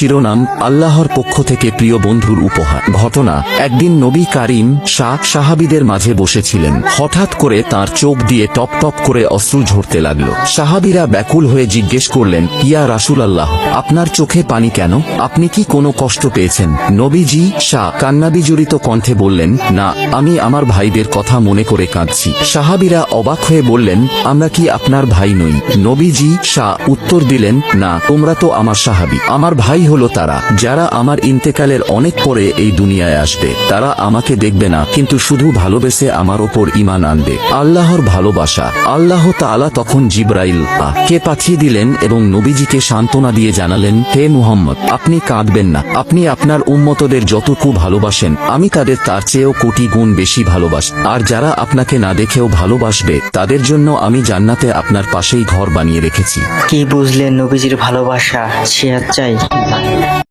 শিরোনাম আল্লাহর পক্ষ থেকে প্রিয় বন্ধুর উপহার। ঘটনা, একদিন নবী কারীম সাহাবীদের মাঝে বসেছিলেন। হঠাৎ করে তার চোখ দিয়ে টপ টপ করে অশ্রু ঝরতে লাগলো। সাহাবীরা ব্যাকুল হয়ে জিজ্ঞেস করলেন, ইয়া রাসূলুল্লাহ, আপনার চোখে পানি কেন? আপনি কি কোনো কষ্ট পেয়েছেন? নবীজি কান্নাবিজড়িত কণ্ঠে বললেন, না, আমি আমার ভাইদের কথা মনে করে কাঁদছি। সাহাবীরা অবাক হয়ে বললেন, আমরা কি আপনার ভাই নই? নবীজি উত্তর দিলেন, না, তোমরা তো আমার সাহাবী। আমার ভাই হলো তারা যারা আমার ইন্তেকালের অনেক পরে এই দুনিয়ায় আসবে। তারা আমাকে দেখবে না, কিন্তু শুধু ভালোবেসে আমার ওপর ঈমান আনবে। আল্লাহর ভালোবাসা। আল্লাহ তাআলা তখন জিবরাইল কে পাঠিয়ে দিলেন এবং নবীজিকে সান্ত্বনা দিয়ে জানালেন, হে মুহাম্মদ, আপনি কাঁদবেন না। আপনি আপনার উম্মতদের যতটুকু ভালোবাসেন, আমি তাদের তার চেয়েও কোটি গুণ বেশি ভালোবাসি। আর যারা আপনাকে না দেখেও ভালোবাসবে, তাদের জন্য আমি জান্নাতে আপনার পাশেই ঘর বানিয়ে রেখেছি। কি বুঝলেন নবীজির ভালোবাসা? সে চাই